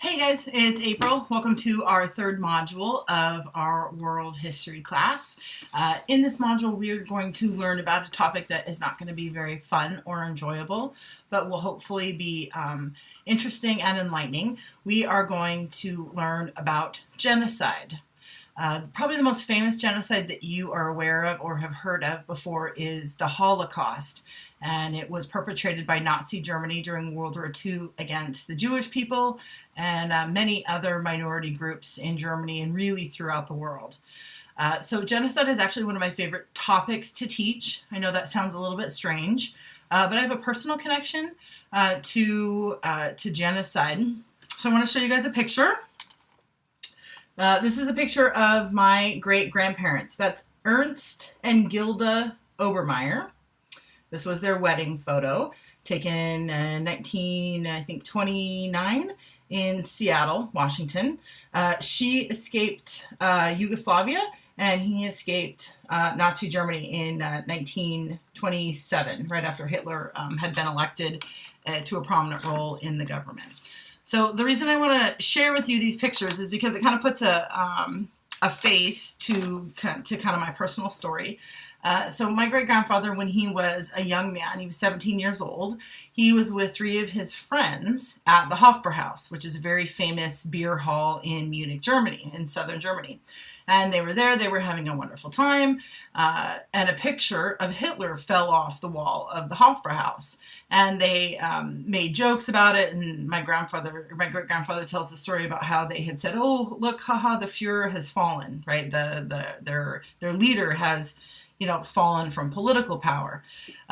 Hey guys, it's April. Welcome to our third module of our world history class. In this module, we are going to learn about a topic that is not going to be very fun or enjoyable, but will hopefully be interesting and enlightening. We are going to learn about genocide. Probably the most famous genocide that you are aware of or have heard of before is the Holocaust. And it was perpetrated by Nazi Germany during World War II against the Jewish people and many other minority groups in Germany and really throughout the world. So genocide is actually one of my favorite topics to teach. I know that sounds a little bit strange, but I have a personal connection to genocide. So I want to show you guys a picture. This is a picture of my great-grandparents. That's Ernst and Gilda Obermeyer. This was their wedding photo, taken in 1929 in Seattle, Washington. She escaped Yugoslavia, and he escaped Nazi Germany in 1927, right after Hitler had been elected to a prominent role in the government. So the reason I want to share with you these pictures is because it kind of puts a face to kind of my personal story. So my great-grandfather, when he was a young man, he was 17 years old, he was with three of his friends at the Hofbrauhaus, which is a very famous beer hall in Munich, Germany, in southern Germany. And they were there, they were having a wonderful time, and a picture of Hitler fell off the wall of the Hofbrauhaus. And they made jokes about it, and my great-grandfather tells the story about how they had said, "Oh, look, haha, the Fuhrer has fallen," right? Their leader has, fallen from political power.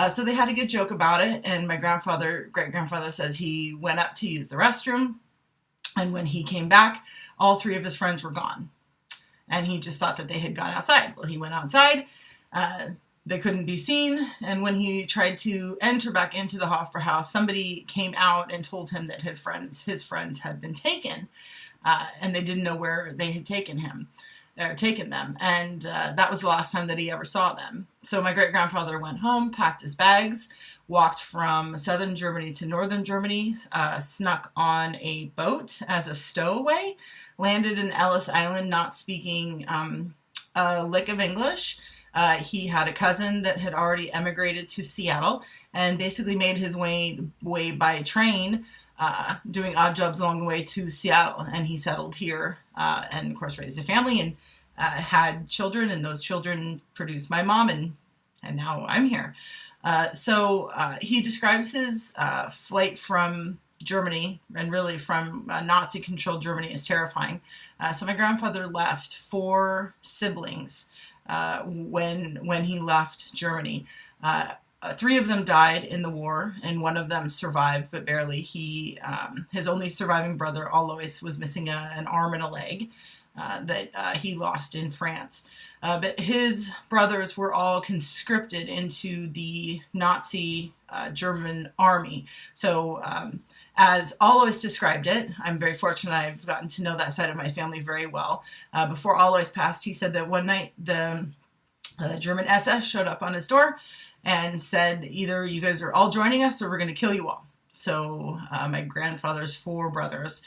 So they had a good joke about it, and my great-grandfather says he went up to use the restroom, and when he came back, all three of his friends were gone. And he just thought that they had gone outside. Well, he went outside, they couldn't be seen, and when he tried to enter back into the Hofbrauhaus, somebody came out and told him that his friends had been taken, and they didn't know where they had taken them, and that was the last time that he ever saw them. So my great-grandfather went home, packed his bags, walked from southern Germany to northern Germany, snuck on a boat as a stowaway, landed in Ellis Island not speaking a lick of English. He had a cousin that had already emigrated to Seattle and basically made his way by train, doing odd jobs along the way to Seattle. And he settled here and, of course, raised a family and had children. And those children produced my mom, and now I'm here. So he describes his flight from Germany, and really from Nazi-controlled Germany, as terrifying. So my grandfather left 4 siblings when he left Germany. 3 of them died in the war, and 1 of them survived, but barely. His only surviving brother, Alois, was missing an arm and a leg that he lost in France. But his brothers were all conscripted into the Nazi German army. So as Alois described it, I'm very fortunate I've gotten to know that side of my family very well. Before Alois passed, he said that one night the German SS showed up on his door and said, either you guys are all joining us or we're going to kill you all. So my grandfather's 4 brothers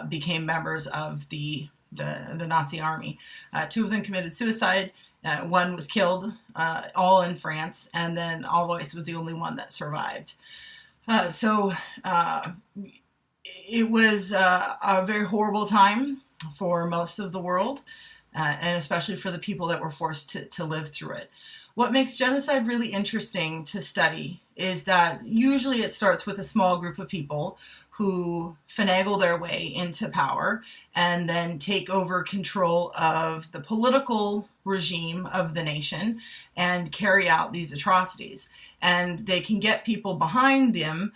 became members of the Nazi army. 2 of them committed suicide. 1 was killed, all in France, and then Alois was the only one that survived. So it was a very horrible time for most of the world, and especially for the people that were forced to live through it. What makes genocide really interesting to study is that usually it starts with a small group of people who finagle their way into power and then take over control of the political regime of the nation and carry out these atrocities. And they can get people behind them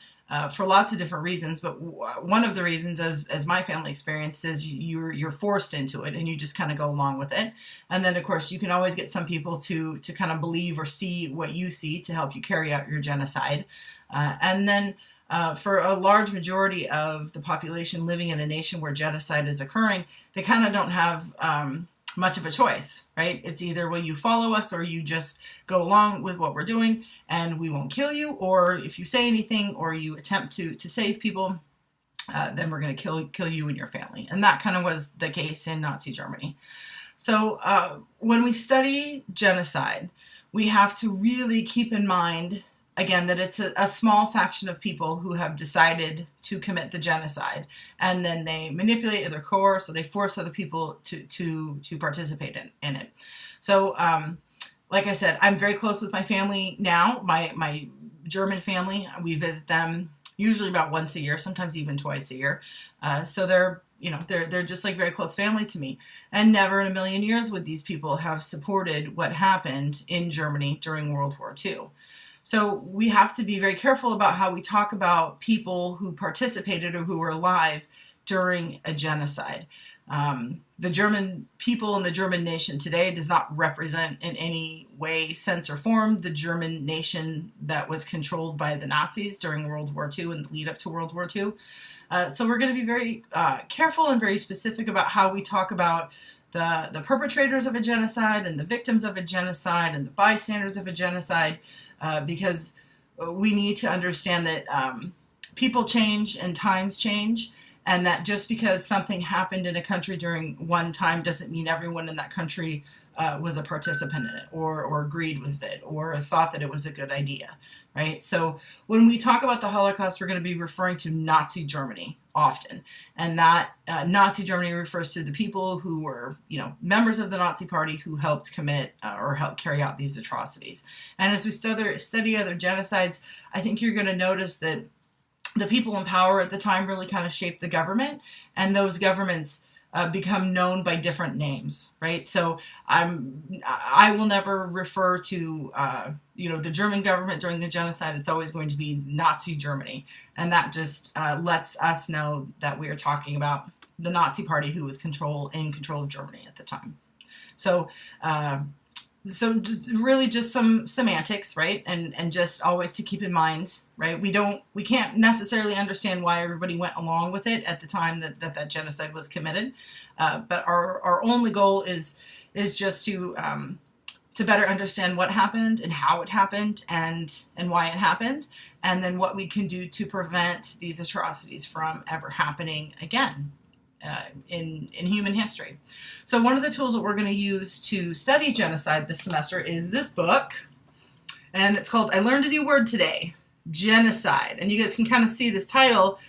for lots of different reasons, but one of the reasons, as my family experienced, is you're forced into it and you just kind of go along with it. And then, of course, you can always get some people to kind of believe or see what you see to help you carry out your genocide. And then for a large majority of the population living in a nation where genocide is occurring, they kind of don't have much of a choice, right? It's either, well, you follow us or you just go along with what we're doing and we won't kill you, or if you say anything or you attempt to save people, then we're going to kill you and your family. And that kind of was the case in Nazi Germany. So when we study genocide, we have to really keep in mind, again, that it's a small faction of people who have decided to commit the genocide, and then they manipulate or coerce, or they force other people to participate in it. So, like I said, I'm very close with my family now. My German family, we visit them usually about once a year, sometimes even twice a year. So they're just like very close family to me. And never in a million years would these people have supported what happened in Germany during World War II. So we have to be very careful about how we talk about people who participated or who were alive during a genocide. The German people and the German nation today does not represent in any way, sense, or form the German nation that was controlled by the Nazis during World War II and the lead up to World War II. So we're going to be very careful and very specific about how we talk about the perpetrators of a genocide and the victims of a genocide and the bystanders of a genocide, because we need to understand that people change and times change, and that just because something happened in a country during one time doesn't mean everyone in that country was a participant in it or agreed with it or thought that it was a good idea, right? So when we talk about the Holocaust, we're going to be referring to Nazi Germany often. And that Nazi Germany refers to the people who were, members of the Nazi Party who helped commit or helped carry out these atrocities. And as we study other genocides, I think you're going to notice that the people in power at the time really kind of shaped the government, and those governments become known by different names, right? So I will never refer to the German government during the genocide. It's always going to be Nazi Germany, and that just lets us know that we are talking about the Nazi Party who was in control of Germany at the time. So just some semantics, right? And just always to keep in mind, right? We can't necessarily understand why everybody went along with it at the time that genocide was committed. But our only goal is just to better understand what happened and how it happened and why it happened, and then what we can do to prevent these atrocities from ever happening again. In human history. So one of the tools that we're going to use to study genocide this semester is this book, and it's called I Learned a New Word Today, Genocide. And you guys can kind of see this title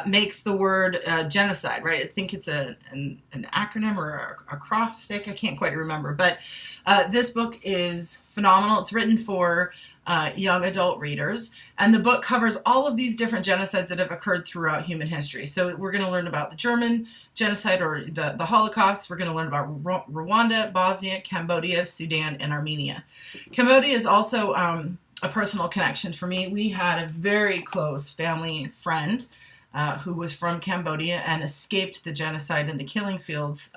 makes the word genocide, right? I think it's an acronym or a acrostic. I can't quite remember, but this book is phenomenal. It's written for young adult readers, and the book covers all of these different genocides that have occurred throughout human history. So we're going to learn about the German genocide or the Holocaust. We're going to learn about Rwanda, Bosnia, Cambodia, Sudan, and Armenia. Cambodia is also a personal connection for me. We had a very close family friend who was from Cambodia and escaped the genocide and the killing fields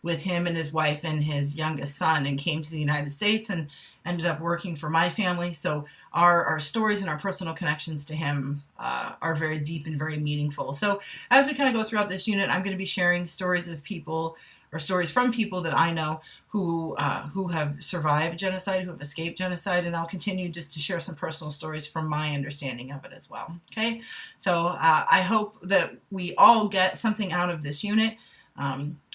with him and his wife and his youngest son, and came to the United States and ended up working for my family. So our stories and our personal connections to him are very deep and very meaningful. So as we kind of go throughout this unit, I'm going to be sharing stories of people or stories from people that I know who have survived genocide, who have escaped genocide, and I'll continue just to share some personal stories from my understanding of it as well. Okay, so I hope that we all get something out of this unit.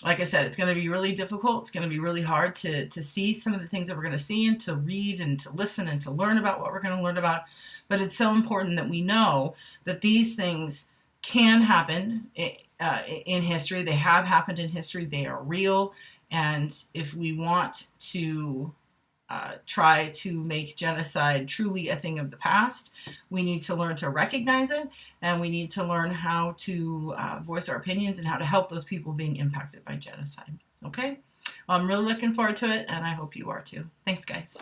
Like I said, it's going to be really difficult. It's going to be really hard to see some of the things that we're going to see and to read and to listen and to learn about what we're going to learn about. But it's so important that we know that these things can happen in history. They have happened in history. They are real. And if we want to try to make genocide truly a thing of the past, we need to learn to recognize it, and we need to learn how to voice our opinions and how to help those people being impacted by genocide. Okay? Well, I'm really looking forward to it, and I hope you are too. Thanks, guys.